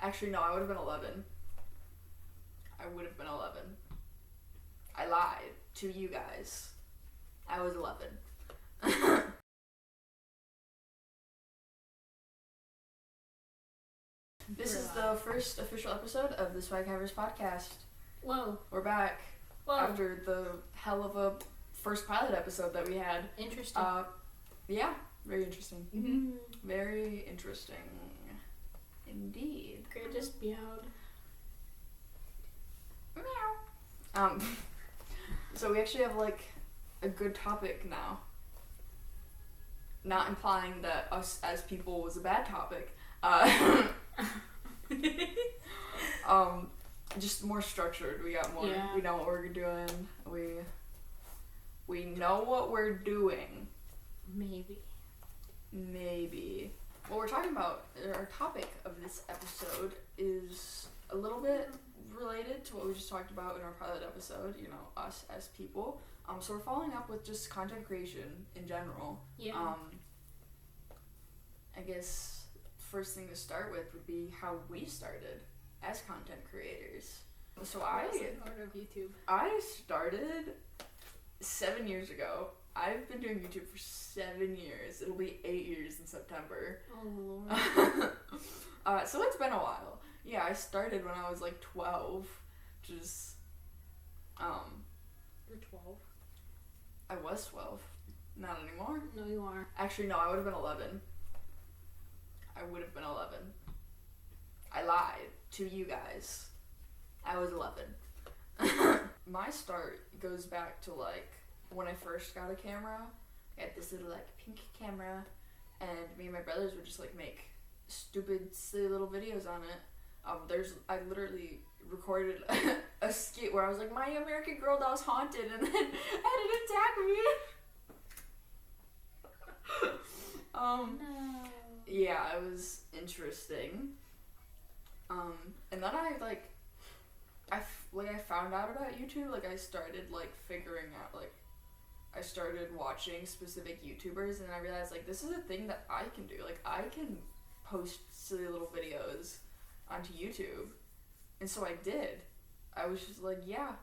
Actually, no, I would have been 11. I would have been 11. I lied to you guys. I was 11. This is the first official episode of the Swaghavers podcast. Whoa. We're back. Whoa. After the hell of a first pilot episode that we had. Interesting. Yeah, very interesting. Mm-hmm. Very interesting. Indeed. Great, just meowed. Meow. So we actually have like a good topic now. Not implying that us as people was a bad topic. Just more structured. We got more. Yeah. We know what we're doing. We know what we're doing. Maybe. What we're talking about, our topic of this episode is a little bit related to what we just talked about in our pilot episode, you know, us as people. So we're following up with just content creation in general. Yeah. I guess first thing to start with would be how we started as content creators. So What's the order of YouTube? I started 7 years ago. I've been doing YouTube for 7 years. It'll be 8 years in September. Oh, Lord. So it's been a while. Yeah, I started when I was like 12. Just, You're 12. I was 12. Not anymore. No, you are. Actually, no, I would have been 11. I would have been 11. I lied to you guys. I was 11. My start goes back to like when I first got a camera. I had this little like pink camera, and me and my brothers would just like make stupid, silly little videos on it. I literally recorded a skit where I was like, my American Girl doll's haunted, and then had it attack me. No. Yeah, it was interesting. And then I found out about YouTube. Like I started like figuring out like I started watching specific YouTubers, and I realized like this is a thing that I can do. Like I can post silly little videos onto YouTube, and so I did. I was just like, yeah.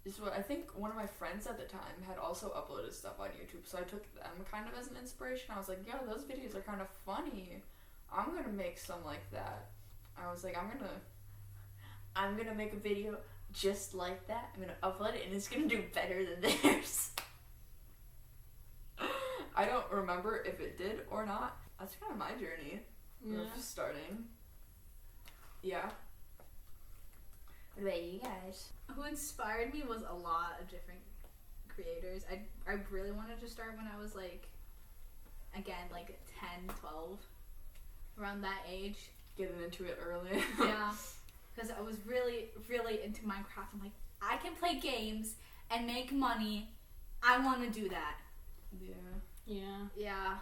This is what I think one of my friends at the time had also uploaded stuff on YouTube, so I took them kind of as an inspiration. I was like, yo, those videos are kind of funny. I'm gonna make some like that. I was like, I'm gonna make a video just like that. I'm gonna upload it, and it's gonna do better than theirs. I don't remember if it did or not. That's kind of my journey of starting. Yeah. What about you guys? Who inspired me was a lot of different creators. I really wanted to start when I was like, again, like 10, 12, around that age. Getting into it early. Yeah, because I was really, really into Minecraft. I'm like, I can play games and make money. I want to do that. Yeah. Yeah,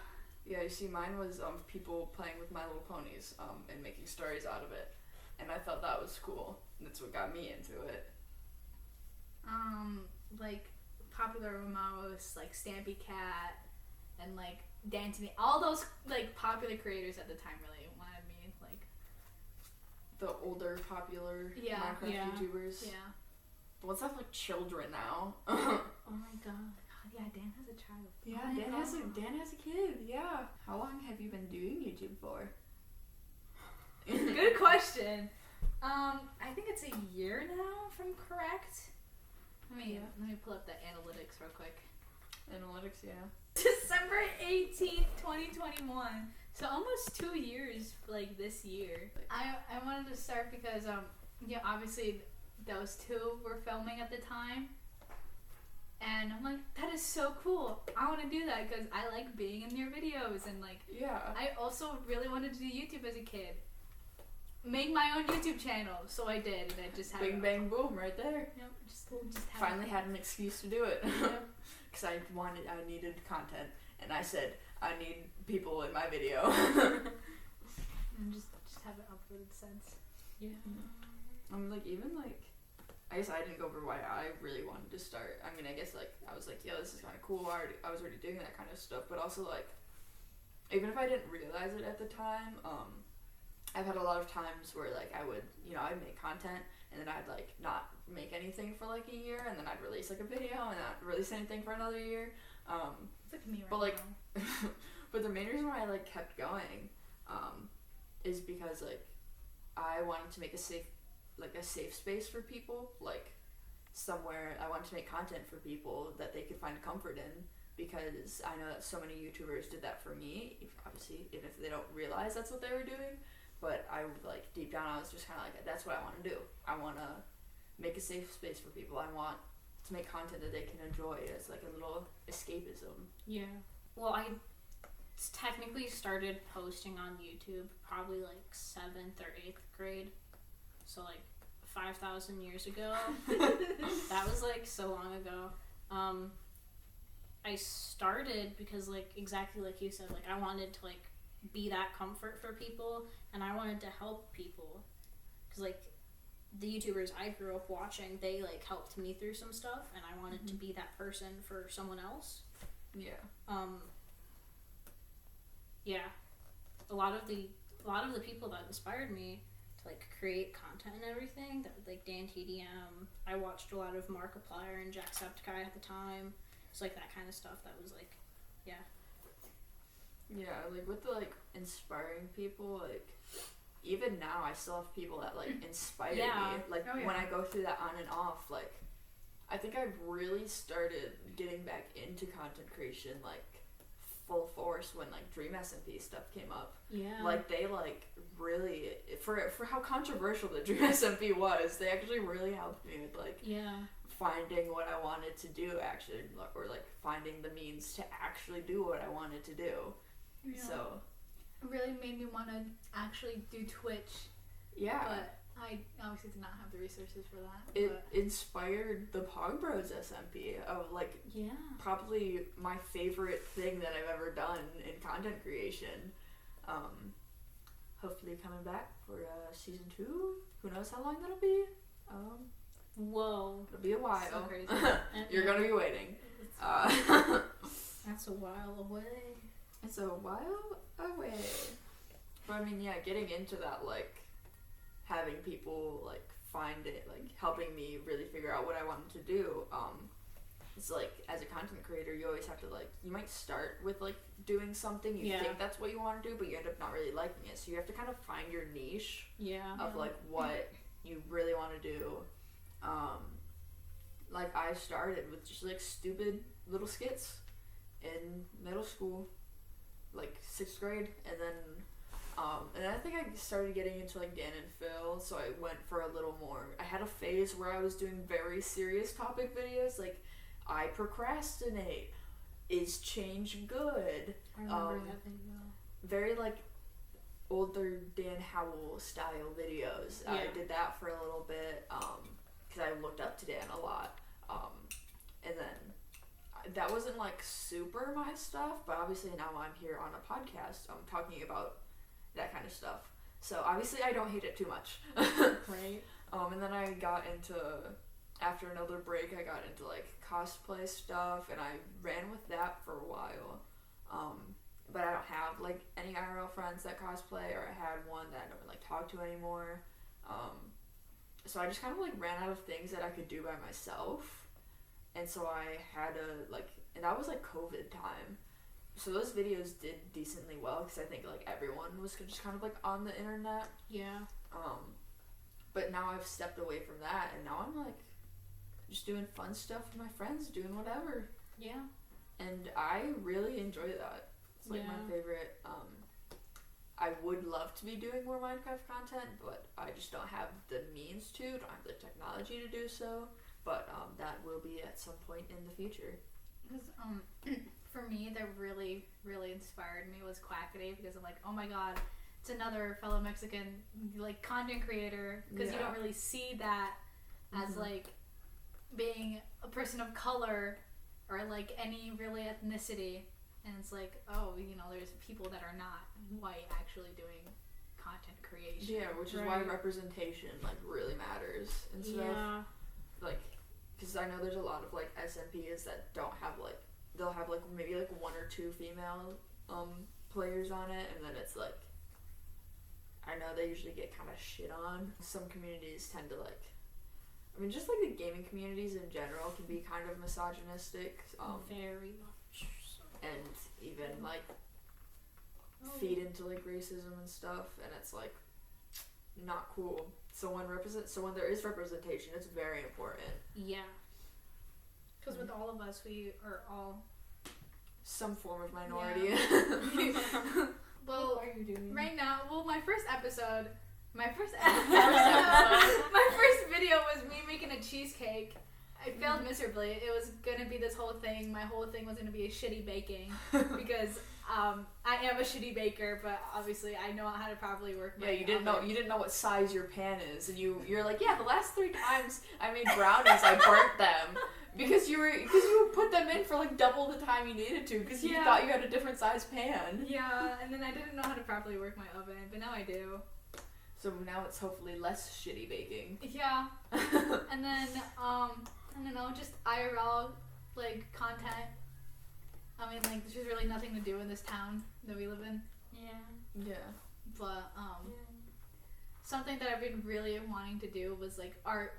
you see, mine was people playing with My Little Ponies and making stories out of it. And I thought that was cool. That's what got me into it. Like popular most, like Stampy Cat, and like Dantiny. All those like popular creators at the time really wanted me like. The older popular Minecraft YouTubers. Yeah. The ones that have like children now. Oh my god. Yeah, Dan has a child. Yeah, Oh Dan has a kid. Yeah. How long have you been doing YouTube for? Good question. I think it's a year now, if I'm correct. Let me pull up the analytics real quick. Analytics, yeah. December 18th, 2021. So almost 2 years, like this year. I wanted to start because obviously those two were filming at the time. And I'm like, that is so cool. I want to do that because I like being in your videos, and like, yeah. I also really wanted to do YouTube as a kid. Make my own YouTube channel, so I did, and I just had Bing bang boom right there. Yep, just finally had an excuse to do it. Because I needed content, and I said I need people in my video. And just have it uploaded since. Yeah. I guess I didn't go over why I really wanted to start. I mean, I guess like I was like, yeah, this is kind of cool. I was already doing that kind of stuff, but also like, even if I didn't realize it at the time, I've had a lot of times where like I would, I'd make content and then I'd like not make anything for like a year, and then I'd release like a video and not release anything for another year. It's like me right but like, now. but the main reason why I like kept going, is because like I wanted to make a safe space for people, like somewhere I wanted to make content for people that they could find comfort in, because I know that so many YouTubers did that for me, obviously, even if they don't realize that's what they were doing. But I would, like, deep down, I was just kind of like, that's what I want to do. I want to make a safe space for people. I want to make content that they can enjoy as, like, a little escapism. Yeah. Well, I technically started posting on YouTube probably, like, 7th or 8th grade. So, like, 5,000 years ago. That was, like, so long ago. I started because, like, exactly like you said, like, I wanted to, like, be that comfort for people, and I wanted to help people, because like the YouTubers I grew up watching, they like helped me through some stuff, and I wanted to be that person for someone else. Yeah. Yeah, a lot of the people that inspired me to like create content and everything, that like Dan TDM, I watched a lot of Markiplier and Cha0tic at the time. It's like that kind of stuff that was like, yeah. Yeah, like with the like inspiring people, like even now I still have people that like inspire me. Like when I go through that on and off, like I think I've really started getting back into content creation like full force when like Dream SMP stuff came up. Yeah. Like they like really for how controversial the Dream SMP was, they actually really helped me with like finding what I wanted to do actually, or like finding the means to actually do what I wanted to do. Yeah. So it really made me want to actually do Twitch. Yeah. But I obviously did not have the resources for that. It inspired the Pog Bros SMP of like probably my favorite thing that I've ever done in content creation. Hopefully coming back for season 2. Who knows how long that'll be? Whoa. It'll be a while. So crazy. You're gonna be waiting. That's a while away. It's a while away. But I mean, yeah, getting into that, like, having people, like, find it, like, helping me really figure out what I wanted to do, it's like, as a content creator, you always have to, like, you might start with, like, doing something, you think that's what you want to do, but you end up not really liking it, so you have to kind of find your niche of, like, what you really want to do. Like, I started with just, like, stupid little skits in middle school, like 6th grade, and then I think I started getting into like Dan and Phil, so I went for a little more. I had a phase where I was doing very serious topic videos, like I procrastinate, is change good? I remember that video. Very like older Dan Howell style videos. Yeah. I did that for a little bit because I looked up to Dan a lot, and then that wasn't like super my stuff, but obviously now I'm here on a podcast talking about that kind of stuff, so obviously I don't hate it too much. Right. And then I got into, after another break, I got into like cosplay stuff, and I ran with that for a while, but I don't have like any IRL friends that cosplay, or I had one that I don't really like talk to anymore, so I just kind of like ran out of things that I could do by myself. And so I had to, like, and that was, like, COVID time. So those videos did decently well, because I think, like, everyone was just kind of, like, on the internet. Yeah. But now I've stepped away from that, and now I'm, like, just doing fun stuff with my friends, doing whatever. Yeah. And I really enjoy that. It's, like, my favorite. I would love to be doing more Minecraft content, but I just don't have the means to, don't have the technology to do so. But that will be at some point in the future. Because for me, that really, really inspired me was Quackaday, because I'm like, oh my god, it's another fellow Mexican like content creator, because you don't really see that as like being a person of color or like any really ethnicity, and it's like, oh, you know, there's people that are not white actually doing content creation. Yeah, which is why representation like really matters and stuff. Like, because I know there's a lot of like SMPs that don't have like, they'll have like maybe like 1 or 2 female players on it, and then it's like, I know they usually get kind of shit on. Some communities tend to like, I mean, just like the gaming communities in general can be kind of misogynistic. Very much so. And even like feed into like racism and stuff, and it's like not cool. So when there is representation, it's very important. Yeah. Because with all of us, we are all some form of minority. Yeah. Well, what are you doing? Right now, my first video was me making a cheesecake. I failed miserably. It was gonna be this whole thing. My whole thing was gonna be a shitty baking because I am a shitty baker, but obviously I know how to properly work. Yeah, you didn't know what size your pan is, and you're like, yeah, the last 3 times I made brownies, I burnt them. Because you put them in for like double the time you needed to because you thought you had a different size pan. Yeah, and then I didn't know how to properly work my oven, but now I do. So now it's hopefully less shitty baking. Yeah. And then I don't know, just IRL like content. I mean, like there's really nothing to do in this town that we live in. Yeah. Yeah. But something that I've been really wanting to do was like art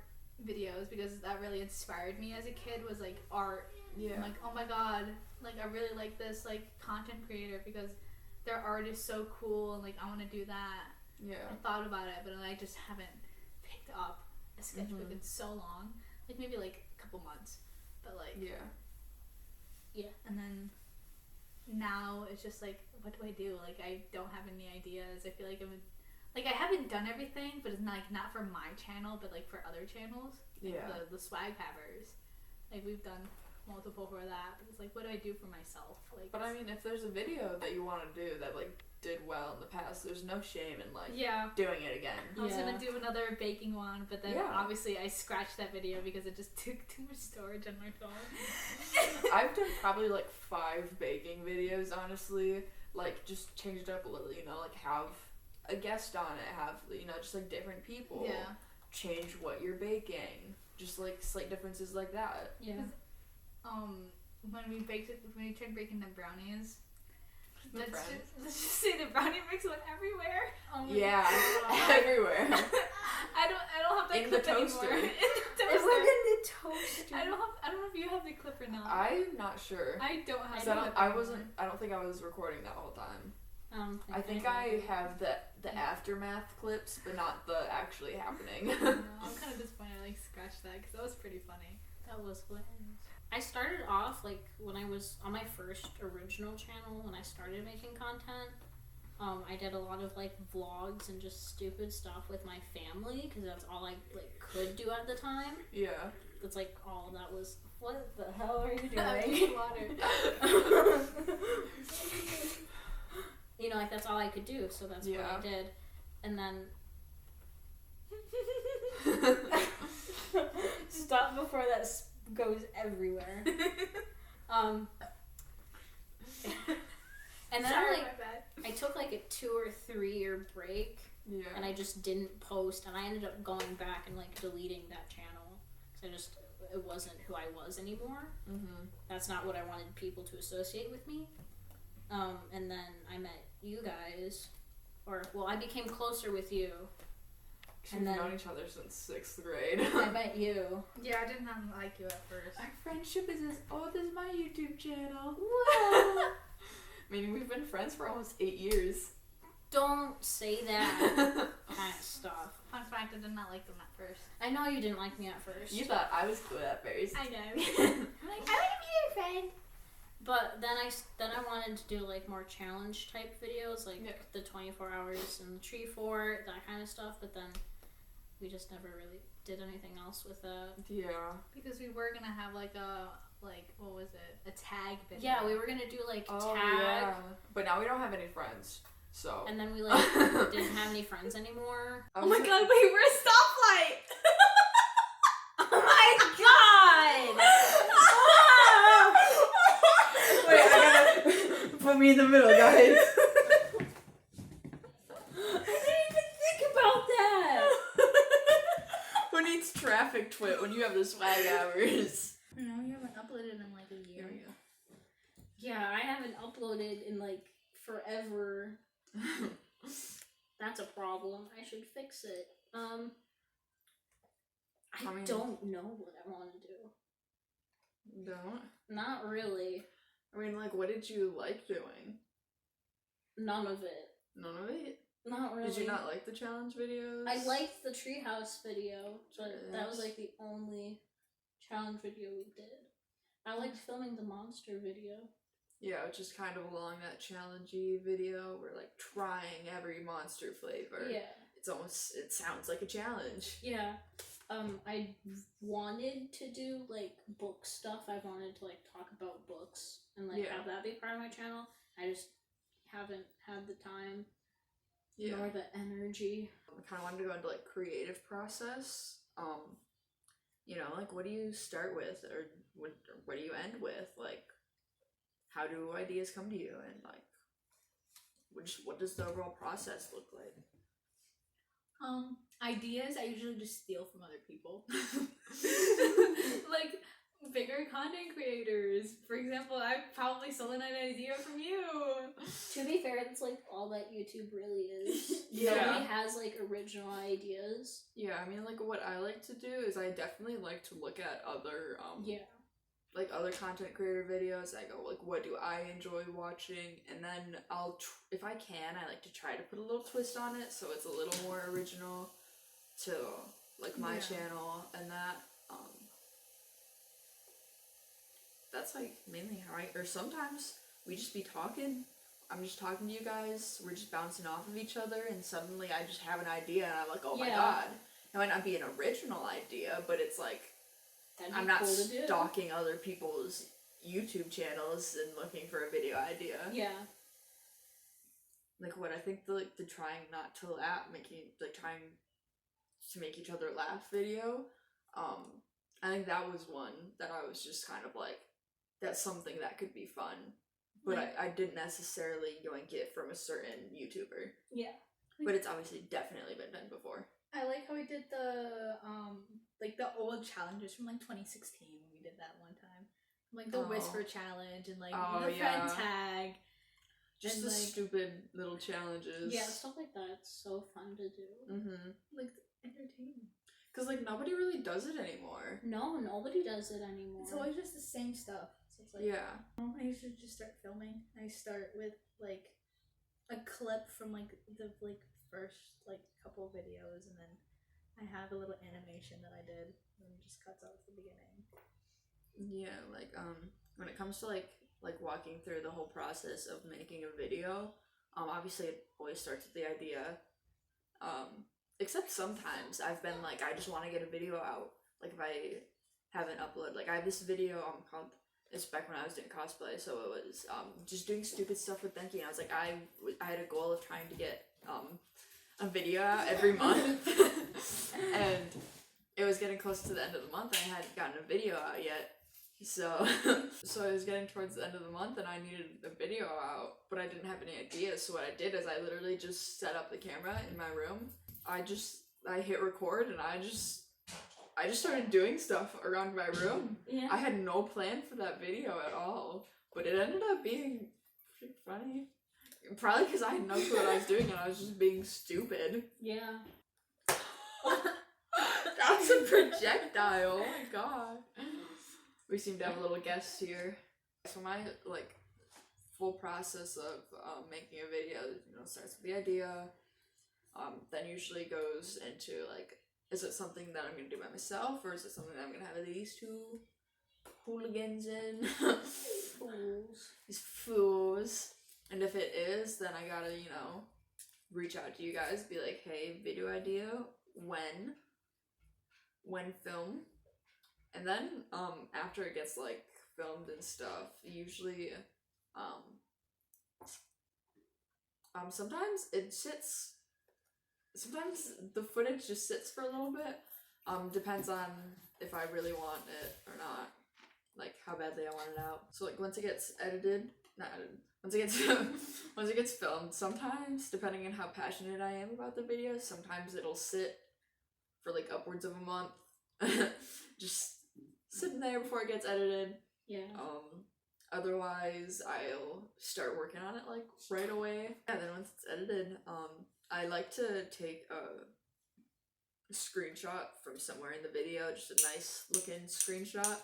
videos because that really inspired me as a kid was like art. Yeah. I'm like, oh my god, like I really like this like content creator because their art is so cool and like I want to do that. Yeah. I thought about it, but I just haven't picked up a sketchbook in so long, like maybe like a couple months, but like yeah. And then now it's just like, what do I do? Like I don't have any ideas. I feel like I haven't done everything, but it's not for my channel, but like for other channels. Yeah. The swag havers. Like we've done multiple for that, but it's like, what do I do for myself? Like. But I mean, if there's a video that you want to do that like did well in the past, there's no shame in like doing it again. I was gonna do another baking one, but then obviously I scratched that video because it just took too much storage on my phone. I've done probably like 5 baking videos, honestly. Like just changed it up a little, like have a guest on it, have just like different people. Yeah. Change what you're baking. Just like slight differences like that. Yeah. When we tried baking the brownies, let's just say the brownie mix went everywhere. Oh my God. Everywhere. I don't have that in clip the toaster. anymore. It went in the toaster. I don't know if you have the clip or not. I'm not sure. I don't have the clip. I don't think I was recording that whole time. I think I have the aftermath clips, but not the actually happening. I'm kind of disappointed I scratched that because that was pretty funny. That was hilarious. I started off like when I was on my first original channel when I started making content. I did a lot of like vlogs and just stupid stuff with my family because that's all I like could do at the time. Yeah. That's like all that was. What the hell are you doing? Water. Like that's all I could do, so that's what I did. And then stop before that goes everywhere. And then I took like a 2 or 3 year break. Yeah. And I just didn't post, and I ended up going back and like deleting that channel because it wasn't who I was anymore. Mm-hmm. That's not what I wanted people to associate with me. And then I met you guys, I became closer with you. We've known each other since 6th grade. I met you. Yeah, I did not like you at first. Our friendship is as old as my YouTube channel. Whoa! Meaning we've been friends for almost 8 years. Don't say that kind of stuff. Fun fact, I did not like them at first. I know you didn't like me at first. You thought I was good at first. I know. I'm like, I want to be your friend. But then I wanted to do like more challenge type videos, like the 24 hours in the tree fort, that kind of stuff. But then we just never really did anything else with that. Yeah. Because we were gonna have like what was it? A tag video. Yeah, we were gonna do like tag. Yeah. But now we don't have any friends. So. And then we like didn't have any friends anymore. Oh my god! Wait, we're a stoplight. Oh my god! Wait, I gotta put me in the middle, guys. I didn't even think about that. Who needs traffic twit when you have the swag hours? No, you haven't uploaded in like a year. Yeah, I haven't uploaded in like forever. That's a problem. I should fix it. I I mean- don't know what I want to do. Don't? Not really. I mean, like, what did you like doing? None of it. None of it? Not really. Did you not like the challenge videos? I liked the treehouse video, but that was Yes. like the only challenge video we did. I liked filming the monster video. Yeah, which is kind of along that challengey video. We're like trying every monster flavor. Yeah. It sounds like a challenge. Yeah. I wanted to do like book stuff. I wanted to like talk about books and like Yeah. have that be part of my channel. I just haven't had the time Yeah. nor the energy. I kind of wanted to go into like creative process. You know, like what do you start with, or what do you end with? Like, how do ideas come to you, and like, what does the overall process look like? Ideas I usually just steal from other people. Like bigger content creators. For example, I probably stolen an idea from you. To be fair, that's like all that YouTube really is. Yeah. Nobody has like original ideas. Yeah, I mean, like what I like to do is I definitely like to look at other Yeah. like other content creator videos. I go like, what do I enjoy watching, and then if I can, I like to try to put a little twist on it so it's a little more original to like my Yeah. channel, and that that's like mainly how or sometimes we just be talking. I'm just talking to you guys, we're just bouncing off of each other, and suddenly I just have an idea and I'm like, oh my Yeah. god. It might not be an original idea, but it's like That'd be I'm not cool to do. stalking other people's YouTube channels and looking for a video idea. Yeah. Like what I think the trying not to laugh, trying to make each other laugh video. I think that was one that I was just kind of like, that's something that could be fun, but Like- I didn't necessarily yoink it from a certain YouTuber. Yeah. But it's obviously definitely been done before. I like how we did the old challenges from like 2016 when we did that one time. Like the Oh. whisper challenge and like Oh, the yeah. friend tag. Just And, the like- stupid little challenges. Yeah, stuff like that's so fun to do. Mm-hmm. Like entertaining. Because like nobody really does it anymore. No, nobody does it anymore. It's always just the same stuff. So it's like Yeah. I usually just start filming. I start with like a clip from like the first like couple videos, and then I have a little animation that I did, and it just cuts out at the beginning. Yeah, like when it comes to like walking through the whole process of making a video, obviously it always starts with the idea. Except sometimes I've been like, I just want to get a video out. Like if I haven't uploaded, like I have this video called, it's back when I was doing cosplay, so it was just doing stupid stuff with Denki, and I was like, I had a goal of trying to get a video out every month, and it was getting close to the end of the month, and I hadn't gotten a video out yet. So I was getting towards the end of the month, and I needed a video out, but I didn't have any ideas. So what I did is I literally just set up the camera in my room. I hit record, and I just started doing stuff around my room. Yeah. I had no plan for that video at all, but it ended up being pretty funny. Probably because I had no clue what I was doing, and I was just being stupid. Yeah. That's a projectile. Oh my god. We seem to have a little guest here. So my full process of making a video, starts with the idea. Then usually goes into is it something that I'm gonna do by myself, or is it something that I'm gonna have these two hooligans in? Fools. These fools. And if it is, then I gotta reach out to you guys, be like, hey, video idea, when film. And then after it gets filmed and stuff, usually sometimes it sits, sometimes the footage just sits for a little bit. Depends on if I really want it or not, how badly I want it out. So once it gets once it gets filmed, sometimes depending on how passionate I am about the video, sometimes it'll sit for upwards of a month. Just sitting there before it gets edited. Yeah. Otherwise I'll start working on it right away. Yeah, then once it's edited, I like to take a screenshot from somewhere in the video, just a nice looking screenshot,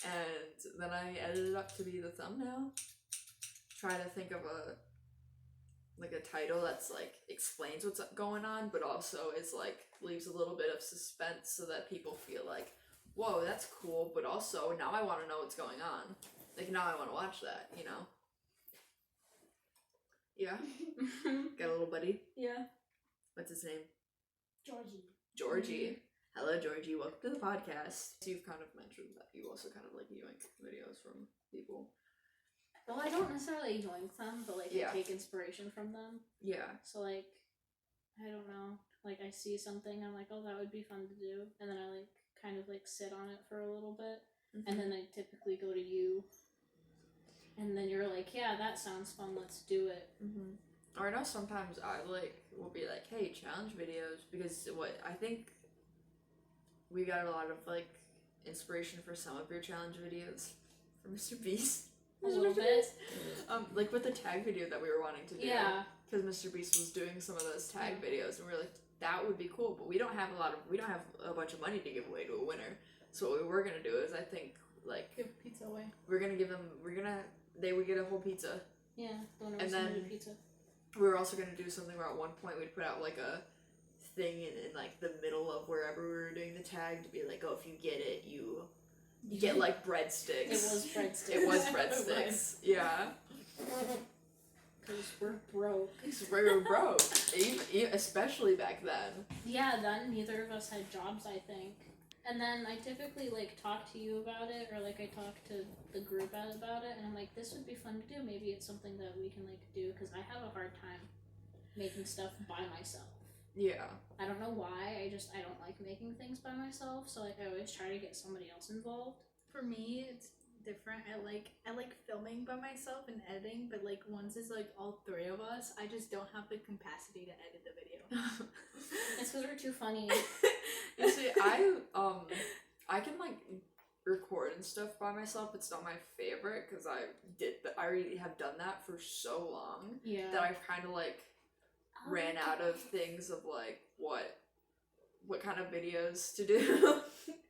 and then I edit it up to be the thumbnail. Try to think of a title that's like explains what's going on, but also is like leaves a little bit of suspense so that people feel like, whoa, that's cool, but also now I want to know what's going on. Like, now I want to watch that, you know? Yeah? Got a little buddy? Yeah. What's his name? Georgie. Mm-hmm. Hello, Georgie. Welcome to the podcast. So you've kind of mentioned that you also kind of like yoink videos from people. Well, I don't necessarily yoink them, but like Yeah. I take inspiration from them. Yeah. So like, I don't know. Like I see something, I'm like, oh, that would be fun to do, and then I like kind of like sit on it for a little bit, and then I typically go to you, and then you're like, yeah, that sounds fun. Let's do it. Or I know sometimes I will be like, hey, challenge videos, because what I think we got a lot of like inspiration for some of your challenge videos from Mr. Beast. A little bit. Like with the tag video that we were wanting to do. Yeah. Because Mr. Beast was doing some of those tag videos, and we were like, that would be cool, but we don't have a bunch of money to give away to a winner. So what we were gonna do is, I think, like, Give pizza away. They would get a whole pizza. Yeah. And then pizza. we were also gonna do something where at one point we'd put out like a thing in like the middle of wherever we were doing the tag to be like, oh, if you get it, you get like breadsticks. It was breadsticks. It was breadsticks. Yeah. Because we're broke. Because we were broke. Especially back then. Yeah, then neither of us had jobs, I think. And then I typically like talk to you about it, or like I talk to the group about it, and I'm like, this would be fun to do. Maybe it's something that we can like do, because I have a hard time making stuff by myself. Yeah. I don't know why. I don't like making things by myself. So like I always try to get somebody else involved. For me, it's different. I like filming by myself and editing, but like once it's like all three of us, I just don't have the capacity to edit the video. It's because we're too funny. You see, I can like record and stuff by myself. It's not my favorite because I already have done that for so long. Yeah. That I've kind of like ran out of things of like what kind of videos to do.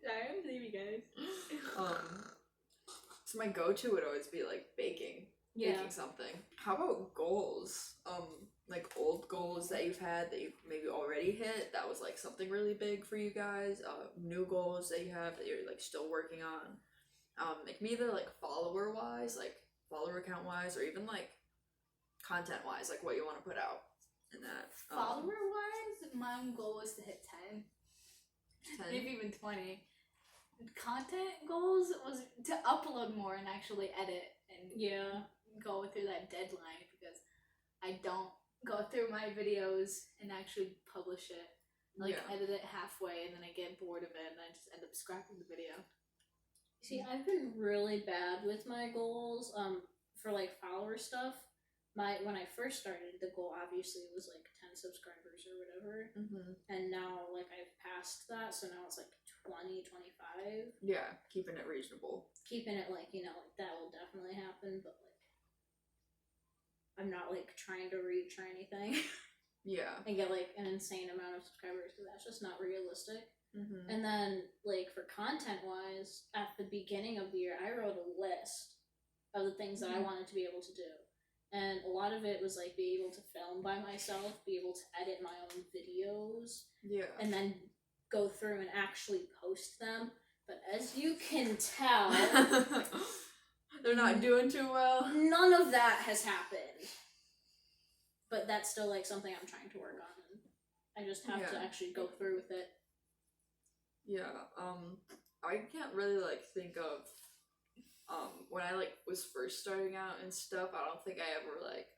I believe you guys. So my go-to would always be like baking something. How about goals? Like old goals that you've had that you've maybe already hit that was like something really big for you guys. New goals that you have that you're like still working on. It can be either like follower count wise, or even like content wise, like what you want to put out in that. Follower wise, my goal was to hit 10. 10. Maybe even 20. Content goals was to upload more and actually edit and go through that deadline, because I don't go through my videos and actually publish it. Edit it halfway and then I get bored of it and I just end up scrapping the video. See, I've been really bad with my goals for like follower stuff. When I first started, the goal obviously was like 10 subscribers or whatever. And now like I've passed that, so now it's like 20, 25. Yeah, keeping it reasonable. Keeping it like, like that will definitely happen, but like I'm not like trying to reach or anything. Yeah. And get like an insane amount of subscribers, because that's just not realistic. And then like for content wise, at the beginning of the year, I wrote a list of the things that I wanted to be able to do. And a lot of it was like be able to film by myself, be able to edit my own videos. Yeah. And then go through and actually post them. But as you can tell, they're not doing too well. None of that has happened. But that's still like something I'm trying to work on. And I just have to actually go through with it. Yeah. I can't really like think of when I like was first starting out and stuff. I don't think I ever like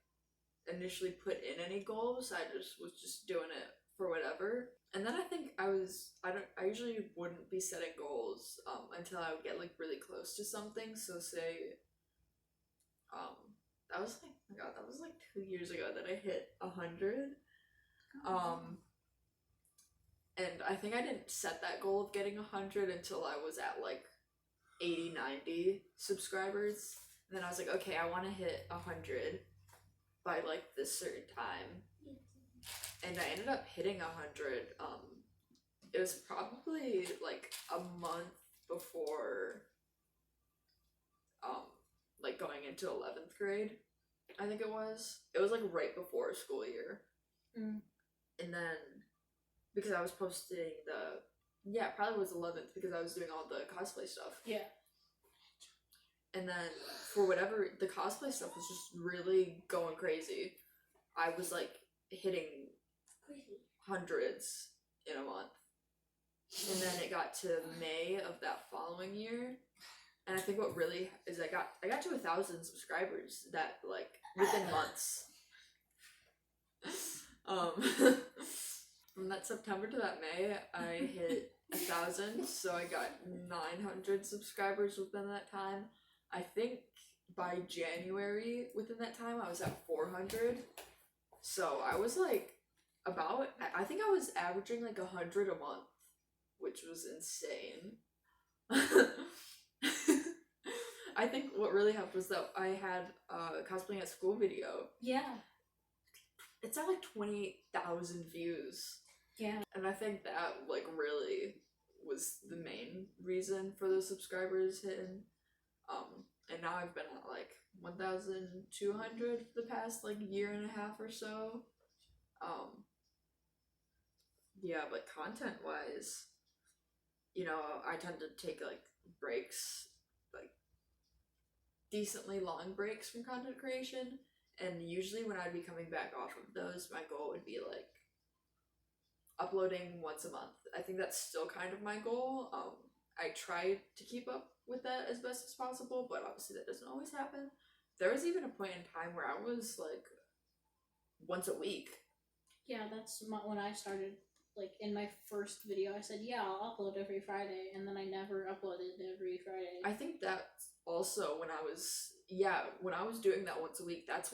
initially put in any goals. I just was just doing it for whatever. And then I think I usually wouldn't be setting goals until I would get like really close to something. So say that was like, oh my god, that was like 2 years ago that I hit 100. And I think I didn't set that goal of getting 100 until I was at like 80, 90 subscribers. And then I was like, okay, I want to hit 100 by like this certain time. and I ended up hitting 100. It was probably like a month before, like going into 11th grade, I think it was. It was like right before school year. Mm. And then, because I was posting it probably was 11th because I was doing all the cosplay stuff. Yeah. And then, for whatever, the cosplay stuff was just really going crazy. I was like hitting hundreds in a month. And then it got to May of that following year. And I think what really is I got to 1,000 subscribers that like within months. From that September to that May, I hit 1,000, so I got 900 subscribers within that time. I think by January within that time I was at 400. So I was like I think I was averaging like 100 a month, which was insane. I think what really helped was that I had a cosplaying at school video. Yeah. It's at like 28,000 views. Yeah. And I think that like really was the main reason for the subscribers hitting. And now I've been at like 1,200 the past like year and a half or so. Yeah, but content wise, you know, I tend to take like breaks, like decently long breaks from content creation, and usually when I'd be coming back off of those, my goal would be like uploading once a month. I think that's still kind of my goal. I try to keep up with that as best as possible, but obviously that doesn't always happen. There was even a point in time where I was like once a week. Yeah, that's when I started. Like, in my first video, I said, yeah, I'll upload every Friday, and then I never uploaded every Friday. I think that's also when I was doing that once a week, that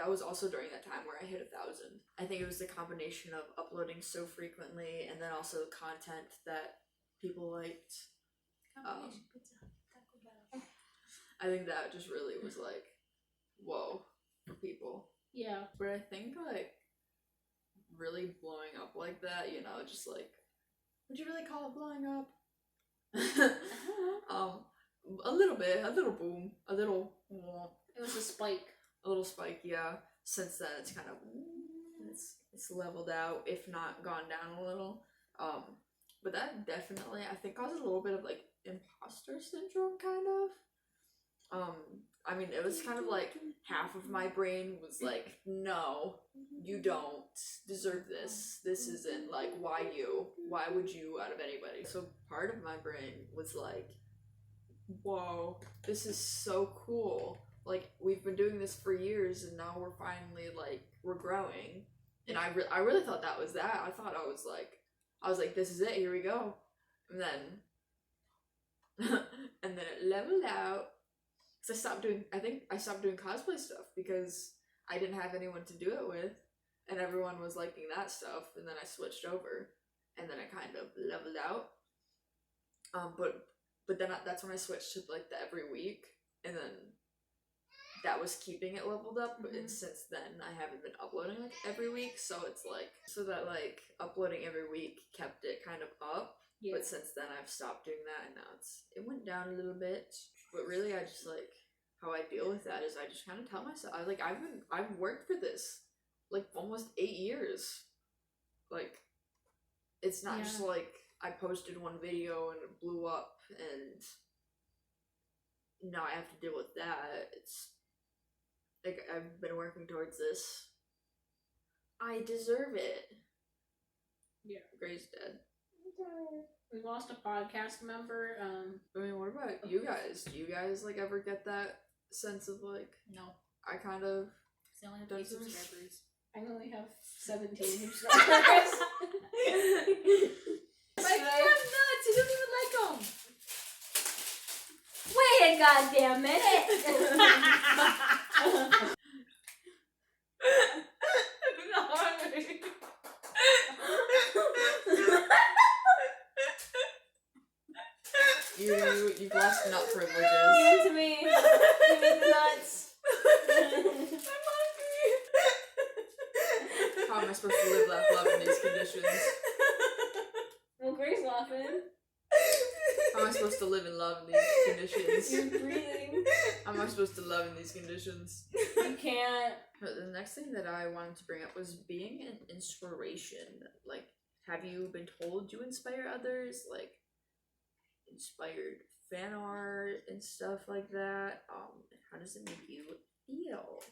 was also during that time where I hit 1,000. I think it was the combination of uploading so frequently, and then also content that people liked. I think that just really was like, whoa, for people. Yeah. But I think, like, really blowing up like that, you know, just like, would you really call it blowing up? A little bit, a little boom, a little. It was a spike. A little spike, yeah. Since then, it's kind of it's leveled out, if not gone down a little. But that definitely, I think, causes a little bit of like imposter syndrome, kind of. I mean, it was kind of like half of my brain was like, no, you don't deserve this. This isn't like, why you? Why would you out of anybody? So part of my brain was like, whoa, this is so cool. Like, we've been doing this for years and now we're finally like, we're growing. And I really thought that was that. I thought I was like, this is it, here we go. And then it leveled out. Because I stopped doing cosplay stuff because I didn't have anyone to do it with, and everyone was liking that stuff, and then I switched over, and then I kind of leveled out. But then that's when I switched to like the every week, and then that was keeping it leveled up, but since then I haven't been uploading like every week, so it's like, so that like uploading every week kept it kind of up. Yeah. But since then I've stopped doing that, and now it went down a little bit. But really, I just like, how I deal with that is I just kind of tell myself, I've worked for this like almost 8 years. Like, it's not just like I posted one video and it blew up and now I have to deal with that. It's like, I've been working towards this. I deserve it. Yeah, Gray's dead. We lost a podcast member. I mean, what about you guys? Do you guys like ever get that sense of like, no, I kind of I only have 8 subscribers. I only have 17 subscribers. Like, I'm nuts. You don't even like them. Wait a goddamn minute. You've lost nut privileges. Give it to me. Give me the nuts. Comment I supposed to live, laugh, love in these conditions? Well, Gray's laughing. How am I supposed to live and love in these conditions? You're breathing. How am I supposed to love in these conditions? You can't. But the next thing that I wanted to bring up was being an inspiration. Like, have you been told you inspire others? Like, inspired fan art and stuff like that? How does it make you feel?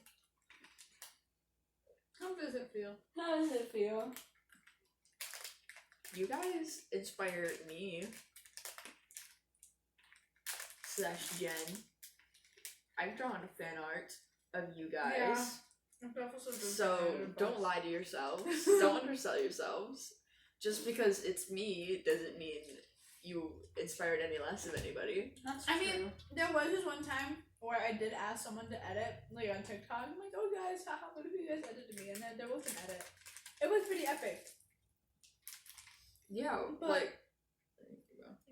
How does it feel? How does it feel? You guys inspire me / Jen. I've drawn fan art of you guys. Yeah. So don't lie to yourselves. Don't undersell yourselves. Just because it's me doesn't mean you inspired any less of anybody. That's I true. mean, there was this one time where I did ask someone to edit, like on TikTok. I'm like, oh guys, haha, what if you guys edited me? And then there was an edit. It was pretty epic. Yeah, But- like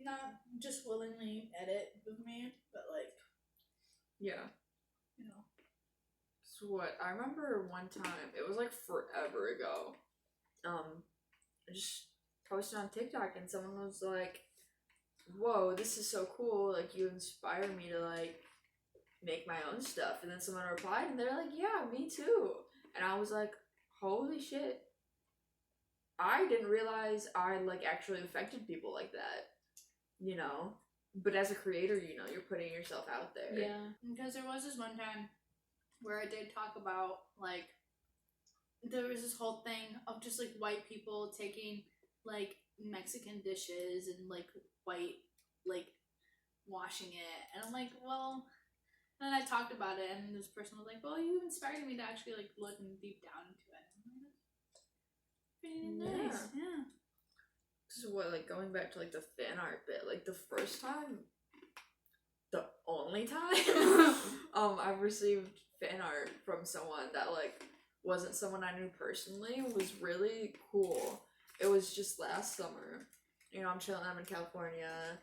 Not just willingly edit with me, but like, yeah. you know. So what? I remember one time. It was like forever ago. I just posted on TikTok and someone was like, "Whoa, this is so cool! Like you inspire me to like make my own stuff." And then someone replied and they're like, "Yeah, me too." And I was like, "Holy shit!" I didn't realize I like actually affected people like that. You know. But as a creator, you know, you're putting yourself out there. Yeah. Because there was this one time where I did talk about, like, there was this whole thing of just, like, white people taking, like, Mexican dishes and, like, white, like, washing it. And I'm like, well, and then I talked about it, and this person was like, well, you inspired me to actually, like, look deep down into it. Pretty nice, yeah. So what, like, going back to, like, the fan art bit, like, the first time, the only time, I've received fan art from someone that, like, wasn't someone I knew personally was really cool. It was just last summer. You know, I'm in California,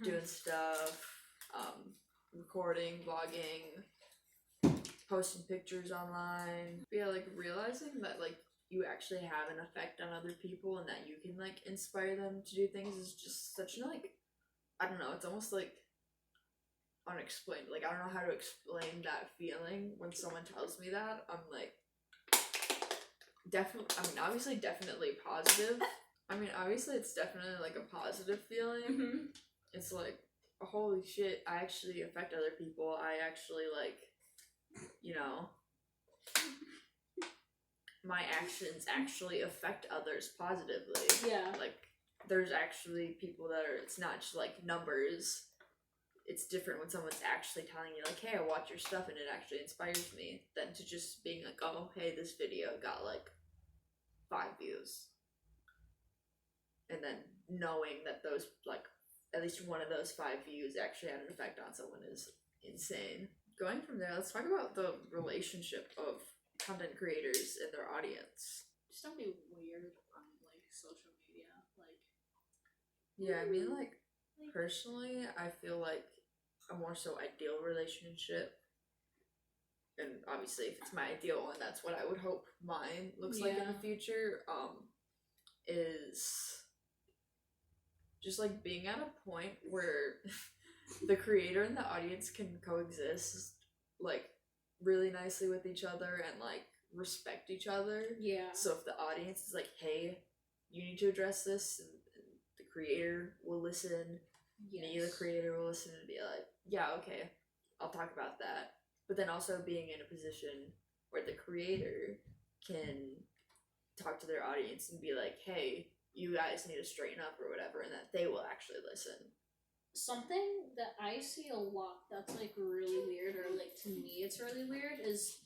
doing stuff, recording, vlogging, posting pictures online. Yeah, like, realizing that, like, you actually have an effect on other people and that you can like inspire them to do things is just such an like, I don't know, it's almost like unexplained. Like I don't know how to explain that feeling when someone tells me that. I'm like definitely positive. I mean obviously it's definitely like a positive feeling. It's like holy shit, I actually affect other people. I actually like, you know, my actions actually affect others positively. Yeah. Like, there's actually people that are, it's not just like numbers. It's different when someone's actually telling you, like, hey, I watch your stuff and it actually inspires me, than to just being like, oh, hey, this video got like 5 views. And then knowing that those, like, at least one of those 5 views actually had an effect on someone is insane. Going from there, let's talk about the relationship of content creators and their audience. Just don't be weird on, like, social media. Like, Yeah, I mean, like, personally, I feel like a more so ideal relationship, and obviously if it's my ideal one, that's what I would hope mine looks like in the future, is just, like, being at a point where the creator and the audience can coexist, like, really nicely with each other and like respect each other. Yeah. So if the audience is like, hey, you need to address this, and the creator will listen, me the creator will listen and be like, yeah, okay, I'll talk about that. But then also being in a position where the creator can talk to their audience and be like, hey, you guys need to straighten up or whatever, and that they will actually listen. Something that I see a lot that's like really weird, or like to me it's really weird, is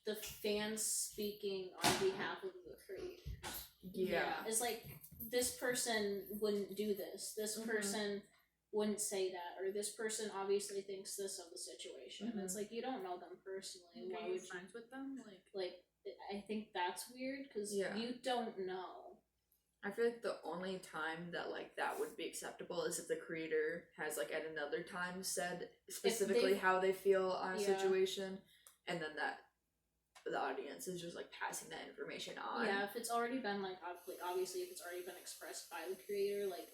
the fans speaking on behalf of the creators. Yeah. It's like, this person wouldn't do this, this person wouldn't say that, or this person obviously thinks this of the situation. It's like, you don't know them personally. Why are would you friends with them? Like, I think that's weird, because you don't know. I feel like the only time that like that would be acceptable is if the creator has like at another time said specifically how they feel on a situation, and then that the audience is just like passing that information on. Yeah, if it's already been like obviously if it's already been expressed by the creator, like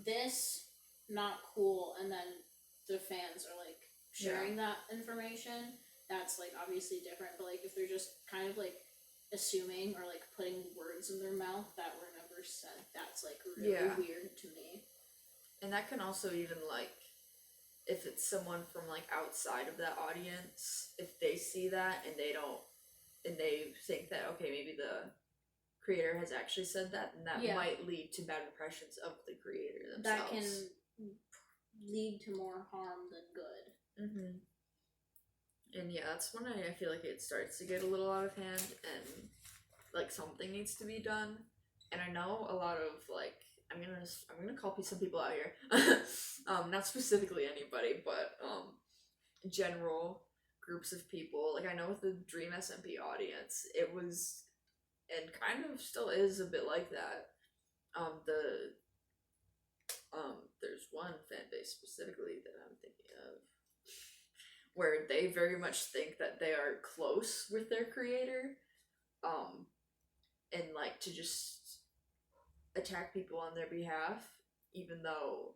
this not cool, and then the fans are like sharing that information, that's like obviously different. But like if they're just kind of like assuming or like putting words in their mouth that were never said, that's like really weird to me. And that can also even like, if it's someone from like outside of that audience, if they see that and they don't, and they think that, okay, maybe the creator has actually said that, and that might lead to bad impressions of the creator themselves. That can lead to more harm than good. And yeah, that's when I feel like it starts to get a little out of hand, and like something needs to be done. And I know a lot of like, I'm gonna call some people out here, not specifically anybody, but general groups of people. Like I know with the Dream SMP audience, it was, and kind of still is a bit like that. There's one fan base specifically that I'm thinking of, where they very much think that they are close with their creator, and like to just attack people on their behalf, even though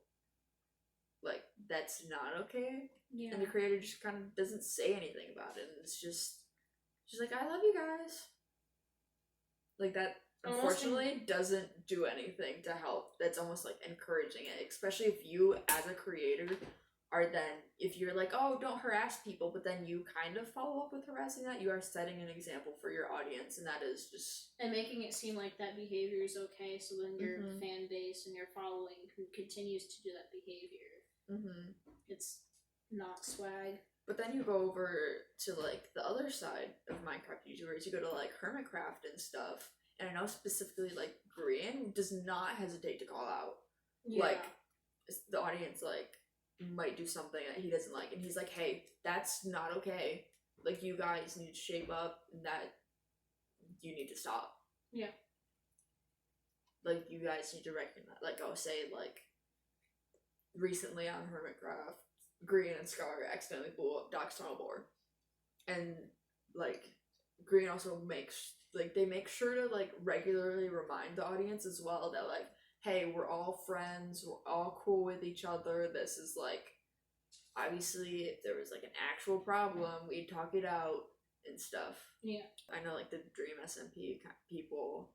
like that's not okay. And the creator just kind of doesn't say anything about it, and it's just she's like, I love you guys. Like that unfortunately doesn't do anything to help. That's almost like encouraging it, especially if you as a creator are then, if you're like, oh, don't harass people, but then you kind of follow up with harassing that, you are setting an example for your audience, and that is just... And making it seem like that behavior is okay, so then your fan base and your following continues to do that behavior. It's not swag. But then you go over to, like, the other side of Minecraft YouTubers, you go to, like, Hermitcraft and stuff, and I know specifically, like, Green does not hesitate to call out. Like, the audience, like, might do something that he doesn't like, and he's like, hey, that's not okay. Like, you guys need to shape up, and that you need to stop. Like, you guys need to recognize, like, I'll say, like, recently on Hermitcraft, Green and Scar accidentally blew up Doc's tunnel board. And, like, Green also makes, like, they make sure to, like, regularly remind the audience as well that, like, hey, we're all friends, we're all cool with each other, this is, like, obviously, if there was, like, an actual problem, we'd talk it out and stuff. I know, like, the Dream SMP people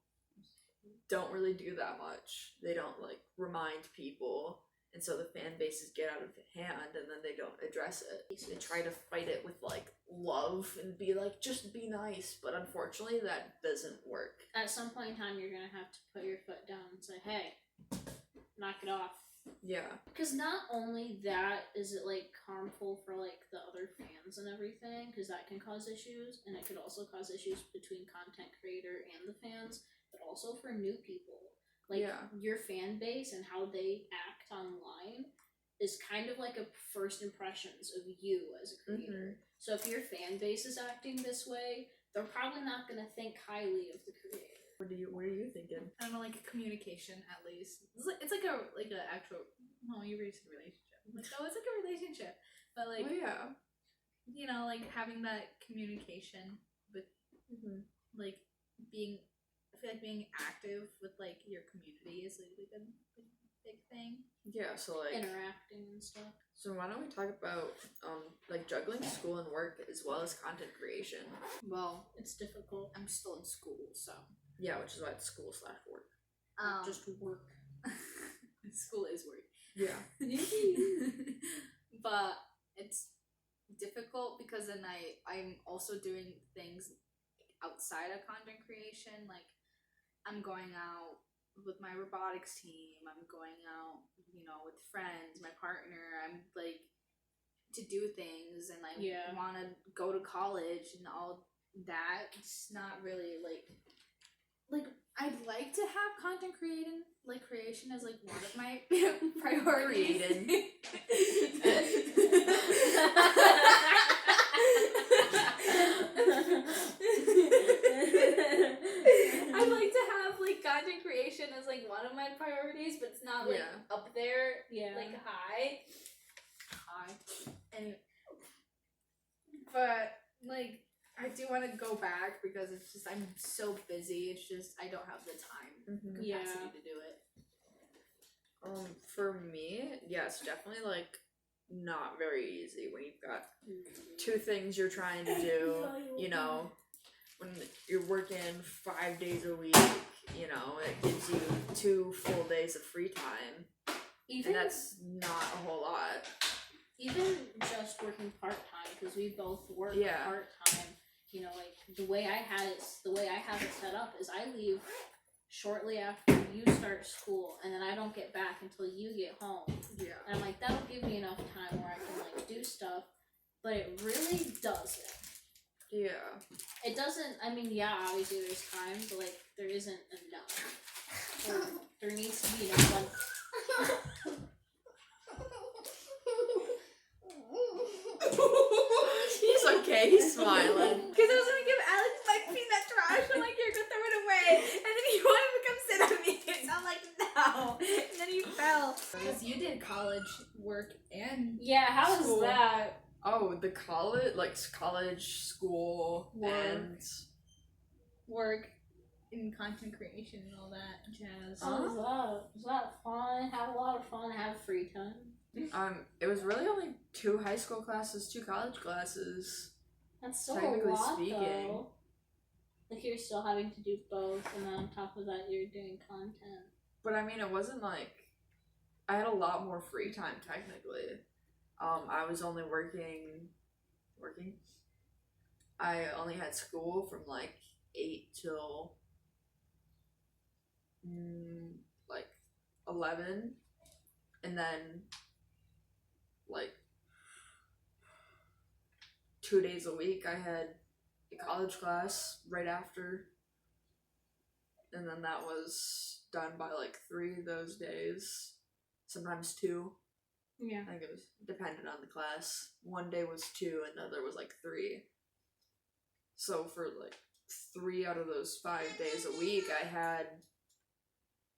don't really do that much. They don't, like, remind people, and so the fan bases get out of hand, and then they don't address it. They try to fight it with, like, love and be like, just be nice, but unfortunately that doesn't work. At some point in time, you're gonna have to put your foot down and say, hey, knock it off. Because not only that is it, like, harmful for, like, the other fans and everything, because that can cause issues, and it could also cause issues between content creator and the fans, but also for new people. Like, your fan base and how they act online is kind of like a first impressions of you as a creator. So if your fan base is acting this way, they're probably not going to think highly of the creator. What are you thinking? I don't know, like communication at least. It's like a actual. No, you raised a relationship. Like, oh, it's like a relationship, but like, you know, like having that communication with, like being. I feel like being active with like your community is like a big thing. Yeah, so like interacting and stuff. So why don't we talk about like juggling school and work as well as content creation? Well, it's difficult. I'm still in school, so yeah, which is why it's school/work. Just work. School is work. Yeah. But it's difficult because then I'm also doing things outside of content creation. Like, I'm going out with my robotics team, I'm going out, you know, with friends, my partner, I'm like to do things, and I want to go to college and all that. It's not really like I'd like to have content creation as like one of my priorities. I'd like to have like content creation as like one of my priorities, but it's not like up there, like high. And but like I do want to go back because it's just I'm so busy. It's just I don't have the time capacity to do it. For me, yeah, it's definitely like not very easy when you've got two things you're trying to do, you know, when you're working 5 days a week, you know, it gives you 2 full days of free time. And that's not a whole lot. Even just working part-time, because we both work part-time, you know, like the way I have it set up is I leave shortly after you start school, and then I don't get back until you get home. Yeah. And I'm like, that'll give me enough time where I can like do stuff, but it really doesn't. Yeah. It doesn't. I mean, yeah, obviously there's time, but like there isn't enough. Or there needs to be enough. Like, He's okay. He's smiling. Because I was gonna give Alex my peanut trash. I'm like, here, go throw it away. And then he wanted to come sit on me. So I'm like, no. And then he fell. Because you did college work and yeah, how school. is that? Oh, the college, school, and work in content creation and all that jazz. Oh, was that fun? Have a lot of fun. Have free time. It was really only 2 high school classes, 2 college classes. That's still Technically a lot, speaking. though. Like, you're still having to do both, and then on top of that, you're doing content. But I mean, it wasn't like I had a lot more free time technically. I was only working. I only had school from like 8 till like 11, and then like 2 days a week I had a college class right after, and then that was done by like 3 of those days, sometimes 2. Yeah. I think it was dependent on the class. One day was 2 and the other was like 3. So for like 3 out of those 5 days a week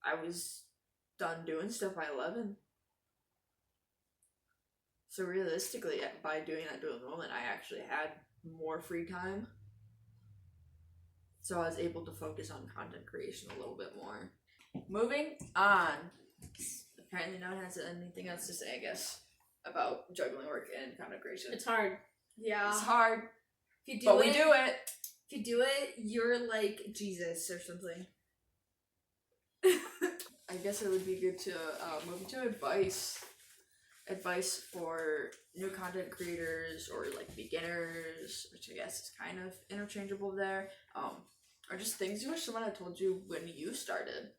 I was done doing stuff by 11. So realistically, by doing that dual enrollment, I actually had more free time. So I was able to focus on content creation a little bit more. Moving on. Apparently no one has anything else to say, I guess, about juggling work and content creation. It's hard. Yeah. It's hard, If you do but it, we do it. If you do it, you're like Jesus or something. I guess it would be good to move into advice. Advice for new content creators or like beginners, which I guess is kind of interchangeable there. Or just things you wish someone had told you when you started.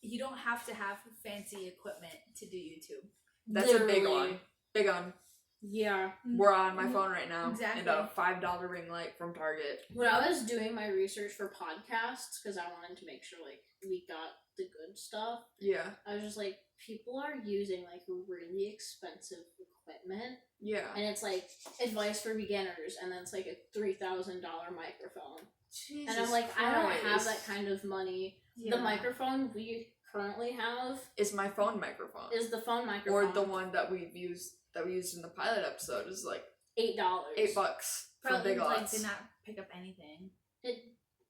You don't have to have fancy equipment to do YouTube. That's a big one. Big one. Yeah. We're on my phone right now. Exactly. And a $5 ring light from Target. When I was doing my research for podcasts, because I wanted to make sure, like, we got the good stuff, Yeah. I was just like, people are using, like, really expensive equipment. Yeah. And it's, like, advice for beginners, and then it's, like, a $3,000 microphone. Jesus And I'm like, Christ. I don't have that kind of money. Yeah. The microphone we currently have Is my phone microphone. is the phone microphone. Or the one that we used in the pilot episode is like $8. $8 for Probably big lots. did not pick up anything.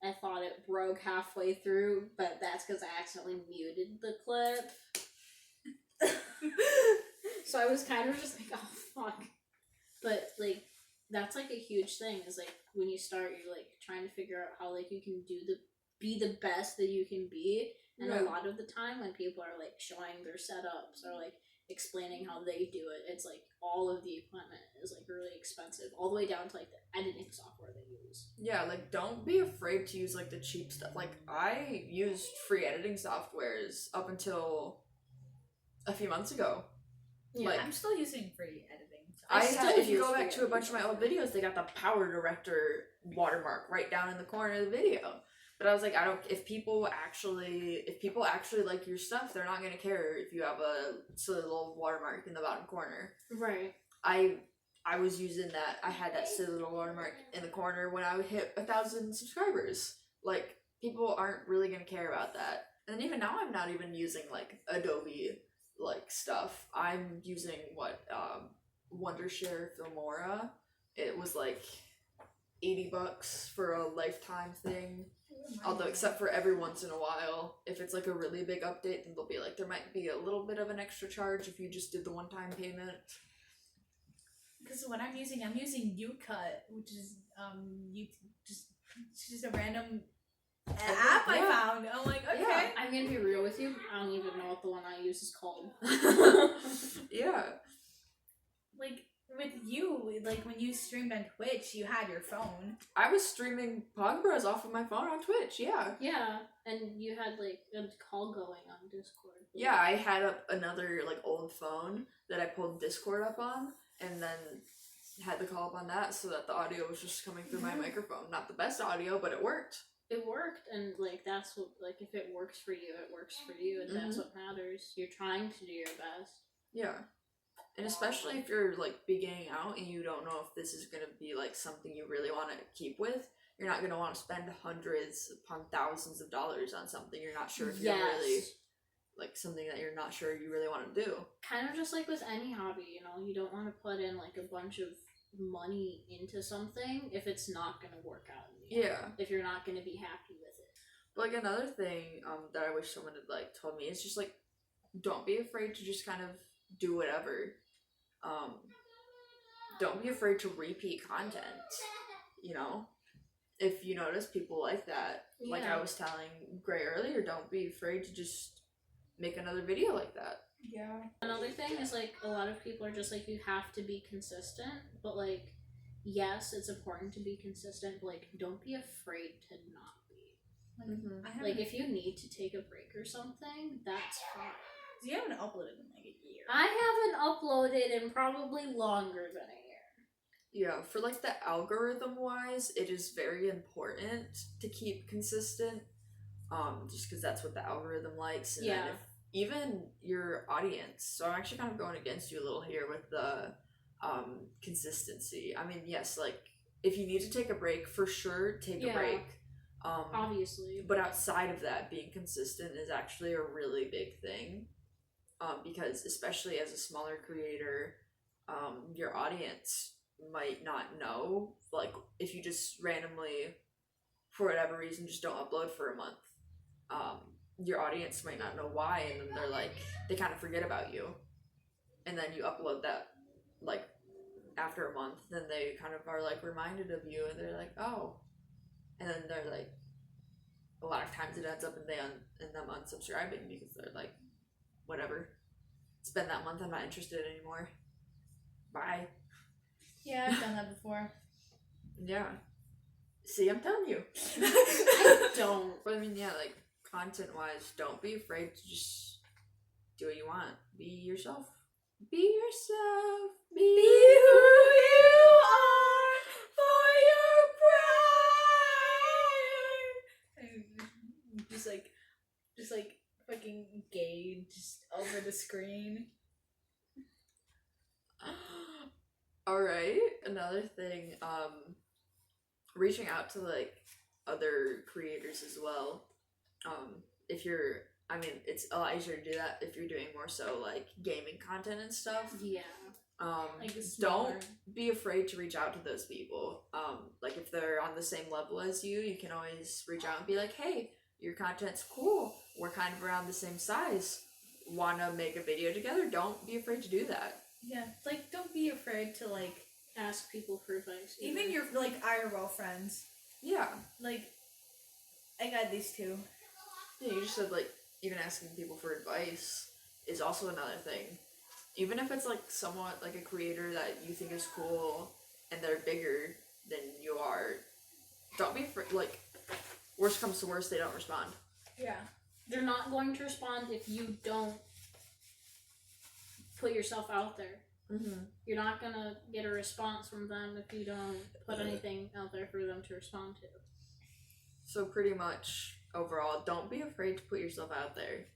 I thought it broke halfway through, but that's because I accidentally muted the clip. So I was kind of just like, oh fuck. But like, that's like a huge thing, is like when you start, you're like trying to figure out how like you can be the best that you can be. And Yeah. a lot of the time when people are like showing their setups or like explaining how they do it, it's like all of the equipment is like really expensive, all the way down to like the editing software they use. Yeah, like don't be afraid to use like the cheap stuff. Like I used free editing softwares up until a few months ago. Yeah. Like I'm still using free editing. if you go back to a bunch of my old videos, they got the Power Director watermark right down in the corner of the video. But I was like, if people actually like your stuff, they're not gonna care if you have a silly little watermark in the bottom corner. Right. I was using that. I had that silly little watermark in the corner when I would hit 1,000 subscribers. Like, people aren't really gonna care about that. And even now, I'm not even using like Adobe like stuff. I'm using Wondershare Filmora. It was like $80 for a lifetime thing. Although, except for every once in a while, if it's like a really big update, then they'll be like, there might be a little bit of an extra charge if you just did the one-time payment. Because what I'm using UCut, which is it's just a random app I found. I'm like, okay. Yeah. I'm gonna be real with you. I don't even know what the one I use is called. Yeah. Like with you, like when you streamed on Twitch, you had your phone. I was streaming Pogbros off of my phone on Twitch, yeah. Yeah, and you had like a call going on Discord. Yeah, I had up another like old phone that I pulled Discord up on, and then had the call up on that so that the audio was just coming through my microphone. Not the best audio, but it worked. It worked, and like that's what, like, if it works for you, it works for you, and that's what matters. You're trying to do your best. Yeah. And especially if you're like beginning out and you don't know if this is gonna be like something you really want to keep with, you're not gonna want to spend hundreds upon thousands of dollars on something you're not sure if you're really like something that you're not sure you really want to do. Kind of just like with any hobby, you know, you don't want to put in like a bunch of money into something if it's not gonna work out in the end. If you're not gonna be happy with it. But like another thing that I wish someone had like told me is just like, don't be afraid to just kind of do whatever. Don't be afraid to repeat content, you know? If you notice people like that, like I was telling Gray earlier, don't be afraid to just make another video like that. Yeah. Another thing is like a lot of people are just like, you have to be consistent, but like, yes, it's important to be consistent, but like, don't be afraid to not be. Like if you need to take a break or something, that's fine. You haven't uploaded in like a year. I haven't uploaded in probably longer than a year. Yeah, for like the algorithm wise, it is very important to keep consistent. Just because that's what the algorithm likes. And then if even your audience. So I'm actually kind of going against you a little here with the consistency. I mean, yes, like if you need to take a break, for sure take a break. Obviously. But outside of that, being consistent is actually a really big thing. Because especially as a smaller creator, your audience might not know. Like if you just randomly, for whatever reason, just don't upload for a month, your audience might not know why, and then they're like, they kind of forget about you. And then you upload that like after a month, then they kind of are like reminded of you, and they're like, oh. And then they're like, a lot of times it ends up in them unsubscribing because they're like, whatever. It's been that month, I'm not interested anymore. Bye. Yeah, I've done that before. Yeah. See, I'm telling you. I don't. But I mean, yeah, like, content-wise, don't be afraid to just do what you want. Be yourself. Be yourself. Be who you are for your pride. Just like fucking gay just over the screen. Alright, another thing, reaching out to like other creators as well. If you're, I mean, it's a lot easier to do that if you're doing more so like gaming content and stuff. Yeah. Like don't be afraid to reach out to those people. Like if they're on the same level as you can always reach out and be like, hey, your content's cool. We're kind of around the same size. Wanna make a video together? Don't be afraid to do that. Yeah, like don't be afraid to like ask people for advice. Even your like IRL friends. Yeah. Like, I got these two. Yeah, you just said like even asking people for advice is also another thing. Even if it's like somewhat like a creator that you think is cool and they're bigger than you are, don't be afraid. Like, worst comes to worst, they don't respond. Yeah. They're not going to respond if you don't put yourself out there. Mm-hmm. You're not gonna get a response from them if you don't put anything out there for them to respond to. So pretty much, overall, don't be afraid to put yourself out there.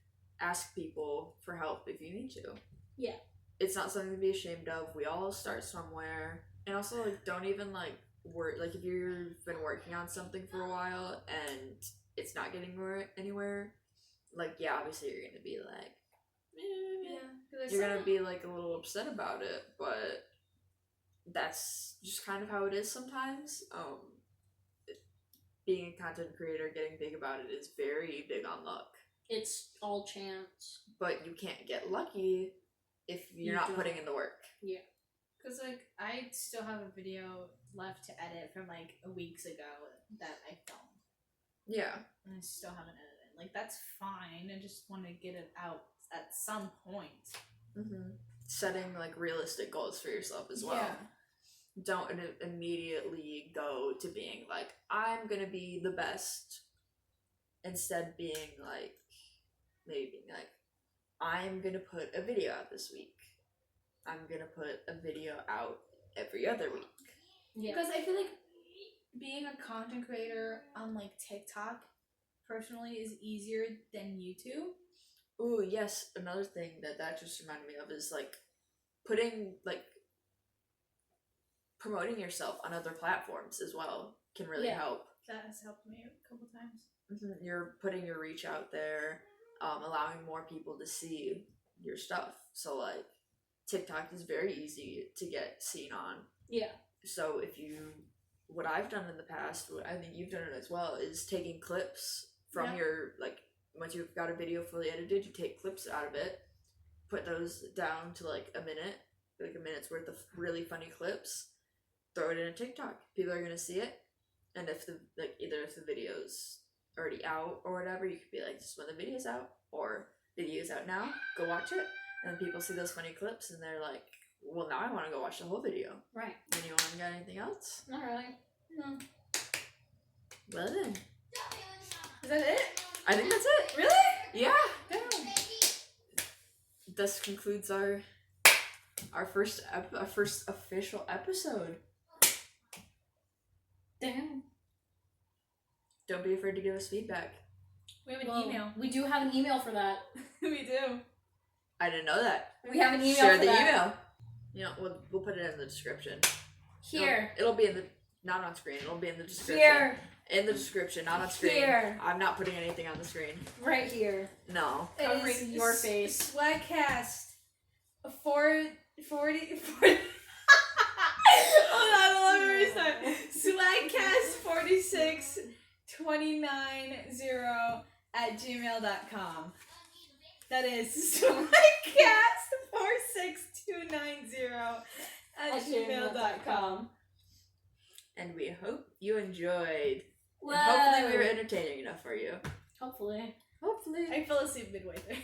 Ask people for help if you need to. Yeah. It's not something to be ashamed of. We all start somewhere. And also, like, don't even, like, work. Like, if you've been working on something for a while and it's not getting anywhere, like, yeah, obviously you're gonna be like, Yeah. you're gonna be like a little upset about it, but that's just kind of how it is sometimes. Being a content creator, getting big about it is very big on luck. It's all chance. But you can't get lucky if you're not putting in the work. Yeah. Because, like, I still have a video left to edit from, like, weeks ago that I filmed. Yeah. And I still haven't edited. Like, that's fine. I just want to get it out at some point. Mm-hmm. Setting, like, realistic goals for yourself as well. Yeah. Don't immediately go to being, like, I'm gonna be the best. Instead being, like, maybe being, like, I'm gonna put a video out this week. I'm gonna put a video out every other week. Yeah. Because I feel like being a content creator on, like, TikTok, personally, is easier than YouTube. Ooh, yes. Another thing that just reminded me of is, like, promoting yourself on other platforms as well can really help. That has helped me a couple times. Mm-hmm. You're putting your reach out there, allowing more people to see your stuff. So, like, TikTok is very easy to get seen on. Yeah. So what I've done in the past, what I think you've done it as well, is taking clips from your, like, once you've got a video fully edited, you take clips out of it, put those down to, like, a minute's worth of really funny clips, throw it in a TikTok. People are gonna see it, and if either if the video's already out or whatever, you could be like, just when the video's out, or the video's out now, go watch it. And then people see those funny clips and they're like, well, now I want to go watch the whole video. Right. Anyone got anything else? Not really. No. Well then. Is that it? I think that's it. Really? Yeah. Damn. This concludes our first official episode. Damn. Don't be afraid to give us feedback. We have an email. We do have an email for that. We do. I didn't know that. We have an email Share for the that. email. You know, we'll put it in the description. Here. It'll be in the, not on screen. It'll be in the description. Here. In the description, not on screen. Here. I'm not putting anything on the screen. Right here. No. Covering your face. Swagcast 40. Hold on, let me restart. Swagcast 46290@gmail.com. That is swagcast46290@gmail.com. And we hope you enjoyed. Whoa. And hopefully we were entertaining enough for you. Hopefully. Hopefully. I fell asleep midway there.